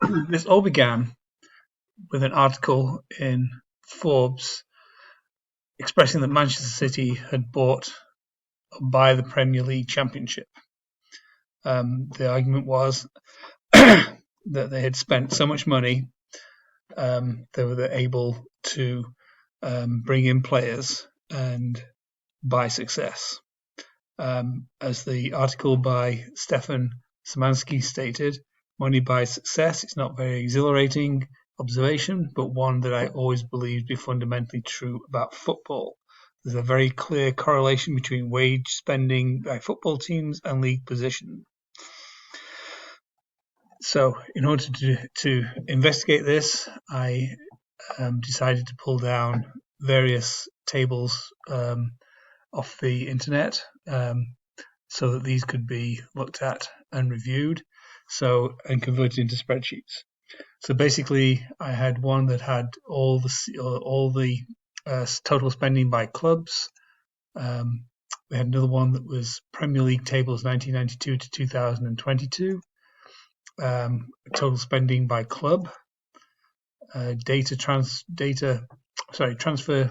This all began with an article in Forbes expressing that Manchester City had bought or buy the Premier League Championship. The argument was that they had spent so much money, they were able to bring in players and buy success. As the article by Stefan Szymanski stated, money buys success. It's not very exhilarating observation, but one that I always believed to be fundamentally true about football. There's a very clear correlation between wage spending by football teams and league position. So in order to investigate this, I decided to pull down various tables off the internet so that these could be looked at and reviewed and converted into spreadsheets. So basically, I had one that had all the total spending by clubs. We had another one that was Premier League tables 1992 to 2022. Total spending by club. Transfer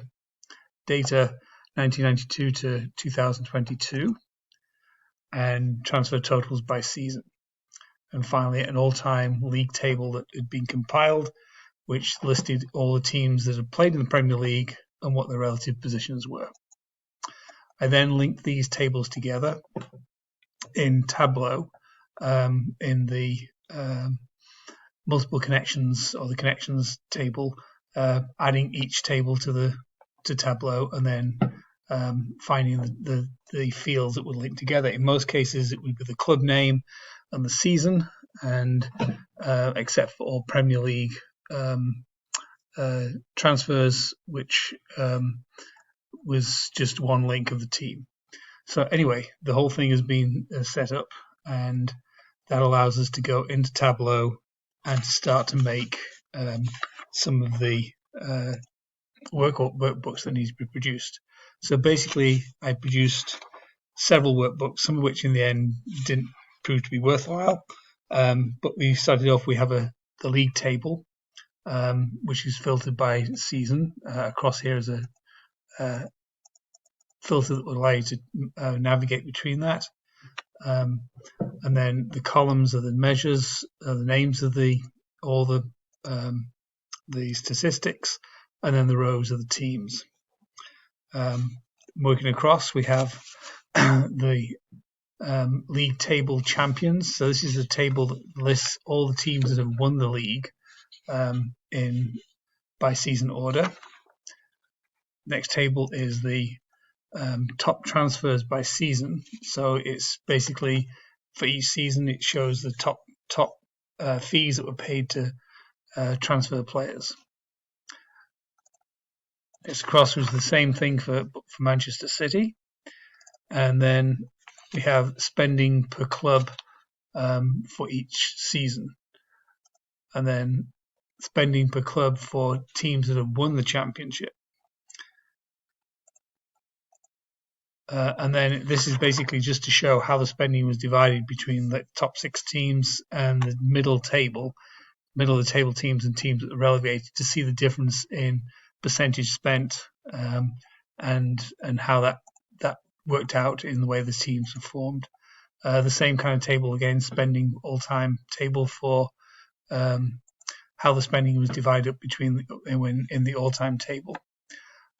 data 1992 to 2022, and transfer totals by season. And finally, an all-time league table that had been compiled, which listed all the teams that had played in the Premier League and what their relative positions were. I then linked these tables together in Tableau in the multiple connections or the connections table, adding each table to Tableau and then finding the fields that would link together. In most cases, it would be the club name and the season, and except for all Premier League transfers, which was just one link of the team. So anyway, the whole thing has been set up, and that allows us to go into Tableau and start to make some of the workbooks that need to be produced. So basically, I produced several workbooks, some of which in the end didn't prove to be worthwhile. But we started off, we have the league table, which is filtered by season. Across here is a filter that will allow you to navigate between that. And then the columns are the measures, the names of all the statistics, and then the rows are the teams. Working across, we have the league table champions. So this is a table that lists all the teams that have won the league by season order. Next table is the top transfers by season. So it's basically for each season it shows the top fees that were paid to transfer players. Next across was the same thing for Manchester City, and then we have spending per club for each season, and then spending per club for teams that have won the championship. And then this is basically just to show how the spending was divided between the top 6 teams and the middle of the table teams and teams that are relegated, to see the difference in percentage spent and how that worked out in the way the teams were formed. The same kind of table again, spending all-time table for how the spending was divided up between in the all-time table.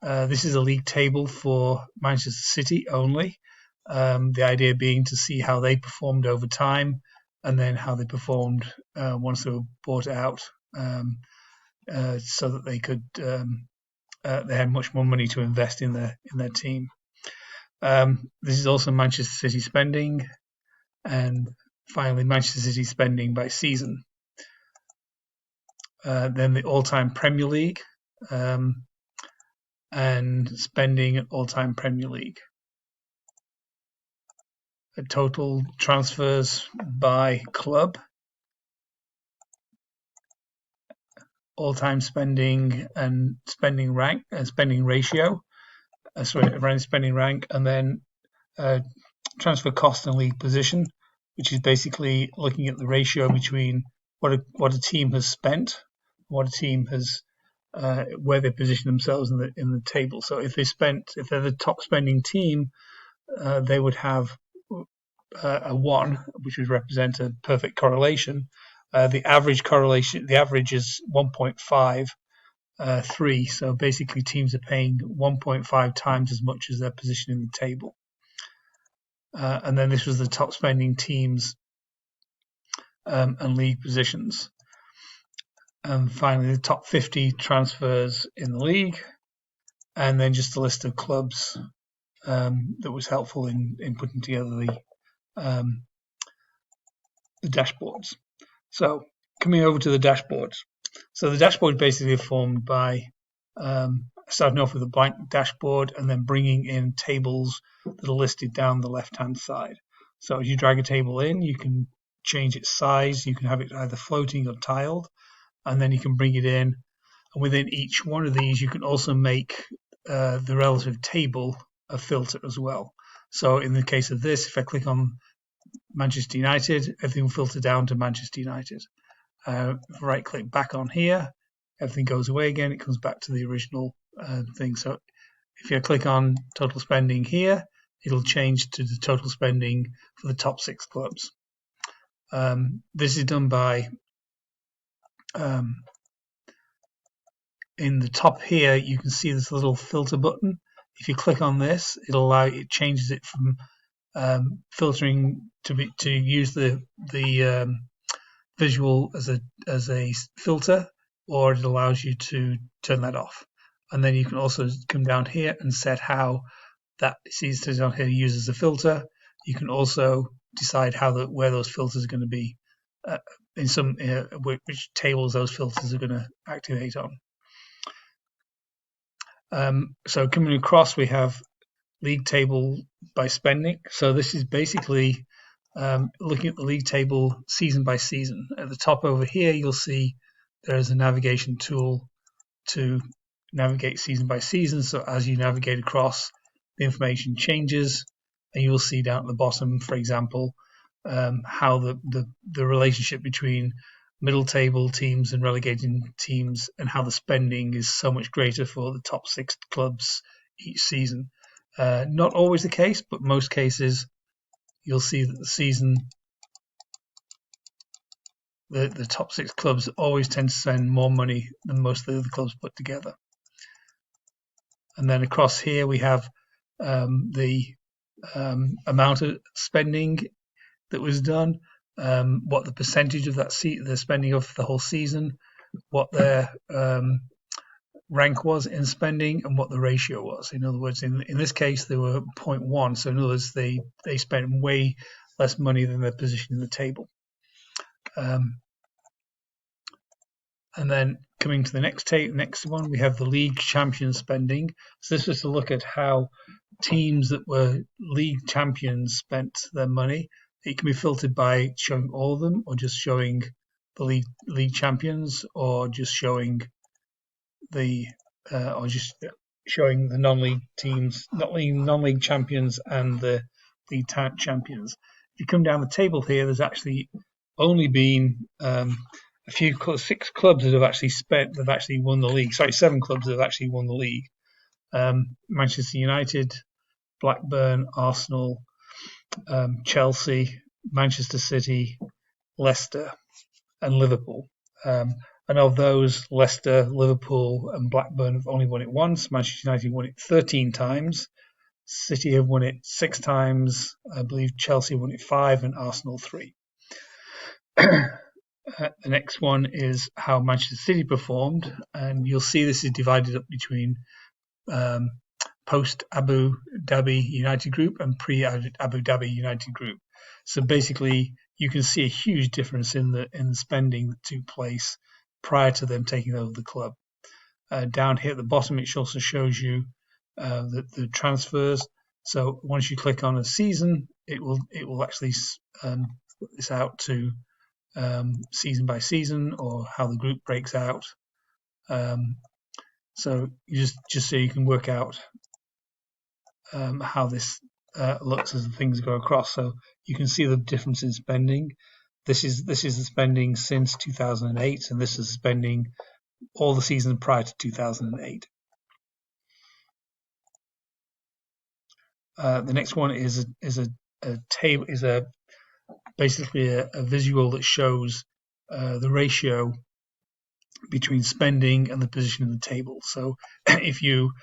This is a league table for Manchester City only. The idea being to see how they performed over time, and then how they performed once they were bought out, so that they could they had much more money to invest in their team. This is also Manchester City spending, and finally Manchester City spending by season. Then the all-time Premier League, and spending at all-time Premier League. Total transfers by club, all-time spending and spending rank, spending ratio, around spending rank, and then transfer cost and league position, which is basically looking at the ratio between what a team has spent, what a team has where they position themselves in the table. So if they're the top spending team, they would have a 1, which would represent a perfect correlation. The average is 1.53. So basically, teams are paying 1.5 times as much as their position in the table. And then this was the top spending teams and league positions. And finally, the top 50 transfers in the league, and then just a list of clubs that was helpful in putting together the dashboards. So coming over to the dashboards. So the dashboard basically is formed by starting off with a blank dashboard and then bringing in tables that are listed down the left-hand side. So as you drag a table in, you can change its size. You can have it either floating or tiled, and then you can bring it in. And within each one of these, you can also make the relative table a filter as well. So in the case of this, if I click on Manchester United, everything will filter down to Manchester United. If I right click back on here, everything goes away again. It comes back to the original thing. So if you click on total spending here, it'll change to the total spending for the top 6 clubs. This is done by in the top here, you can see this little filter button. If you click on this, it changes it from filtering to use the visual as a filter, or it allows you to turn that off. And then you can also come down here and set how that sees down here uses a filter. You can also decide where those filters are going to be in some which tables those filters are going to activate on. So coming across, we have league table by spending. So this is basically looking at the league table season by season. At the top over here, you'll see there is a navigation tool to navigate season by season. So as you navigate across, the information changes, and you will see down at the bottom, for example, how the relationship between middle table teams and relegating teams, and how the spending is so much greater for the top 6 clubs each season. Not always the case, but most cases you'll see that the top 6 clubs always tend to spend more money than most of the other clubs put together. And then across here we have the amount of spending that was done, what the percentage of the spending of the whole season, what their rank was in spending, and what the ratio was. In other words, in this case, they were 0.1. So in other words, they spent way less money than their position in the table. And then coming to the next one, we have the league champion spending. So this was to look at how teams that were league champions spent their money. It can be filtered by showing all of them, or just showing the league champions, or just showing the non-league teams, non-league champions, and the league champions. If you come down the table here, there's actually only been a few 6 clubs that have actually won the league. Sorry, 7 clubs that have actually won the league. Manchester United, Blackburn, Arsenal, Chelsea, Manchester City, Leicester, and Liverpool. And of those, Leicester, Liverpool, and Blackburn have only won it once. Manchester United won it 13 times. City have won it 6 times. I believe Chelsea won it 5, and Arsenal 3. The next one is how Manchester City performed, and you'll see this is divided up between post Abu Dhabi United Group and pre Abu Dhabi United Group. So basically, you can see a huge difference in the spending that took place prior to them taking over the club. Down here at the bottom, it also shows you the transfers. So once you click on a season, it will actually put this out to season by season, or how the group breaks out. So you just so you can work out how this looks as things go across. So you can see the difference in spending. This is the spending since 2008, and this is spending all the seasons prior to 2008. The next one is a table, basically a visual that shows the ratio between spending and the position in the table. So if you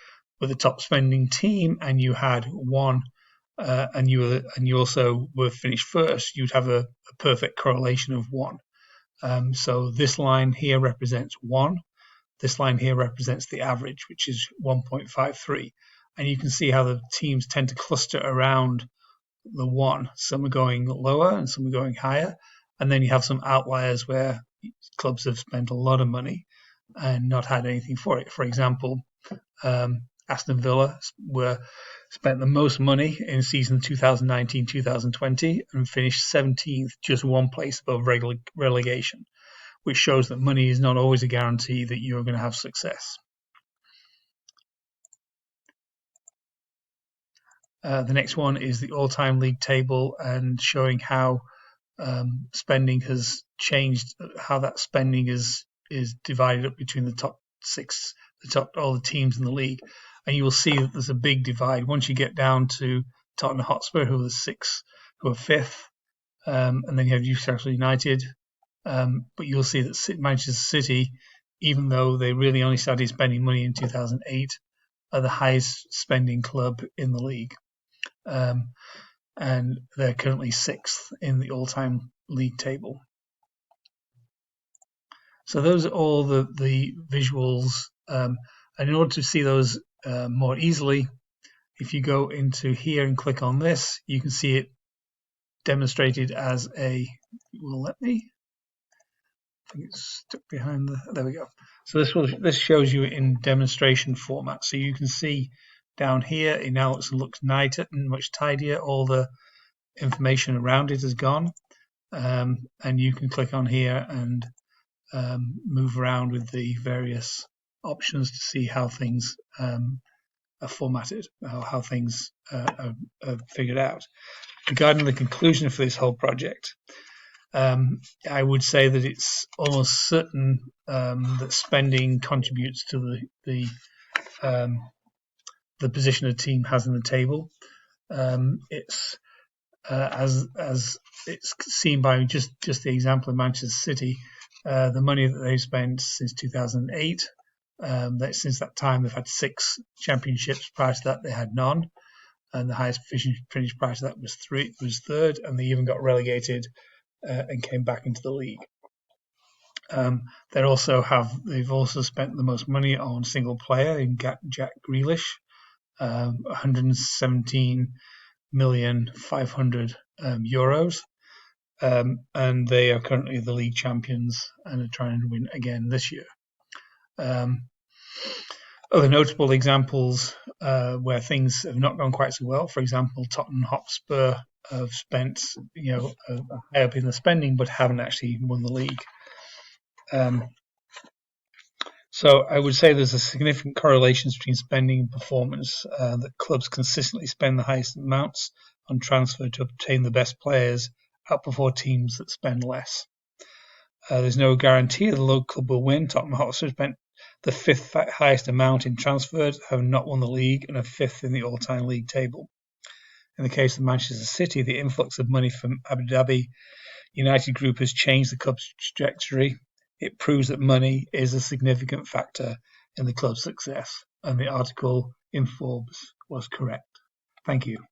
were the top spending team and you had one, and you also were finished first, you'd have a perfect correlation of one. So this line here represents one. This line here represents the average, which is 1.53. And you can see how the teams tend to cluster around the one. Some are going lower and some are going higher. And then you have some outliers where clubs have spent a lot of money and not had anything for it. For example, Aston Villa spent the most money in season 2019-2020 and finished 17th, just one place above relegation, which shows that money is not always a guarantee that you're going to have success. The next one is the all-time league table and showing how spending has changed, how that spending is divided up between the top six, all the teams in the league, and you will see that there's a big divide once you get down to Tottenham Hotspur, who are the sixth, who are fifth, and then you have Newcastle United, but you'll see that Manchester City, even though they really only started spending money in 2008, are the highest spending club in the league. And they're currently sixth in the all-time league table. So those are all the visuals. And in order to see those more easily, if you go into here and click on this, you can see it demonstrated as a, well, let me, I think it's stuck behind there we go. So this shows you in demonstration format. So you can see down here, it now looks nicer and much tidier. All the information around it has gone. And you can click on here and move around with the various options to see how things are formatted, how things are figured out. Regarding the conclusion for this whole project, I would say that it's almost certain that spending contributes to the position a team has in the table. It's as it's seen by just the example of Manchester City, the money that they've spent since 2008. Since that time, they've had 6 championships. Prior to that, they had none, and the highest finish prior to that was third, and they even got relegated and came back into the league. They've also spent the most money on single player in Jack Grealish, 117,500,000 euros, and they are currently the league champions and are trying to win again this year. Other notable examples where things have not gone quite so well. For example, Tottenham Hotspur have spent, high up in the spending, but haven't actually won the league. So I would say there's a significant correlation between spending and performance. That clubs consistently spend the highest amounts on transfer to obtain the best players, outperform teams that spend less. There's no guarantee that the local club will win. Tottenham Hotspur spent the 5th highest amount in transfers, have not won the league, and are 5th in the all-time league table. In the case of Manchester City, the influx of money from Abu Dhabi United Group has changed the club's trajectory. It proves that money is a significant factor in the club's success, and the article in Forbes was correct. Thank you.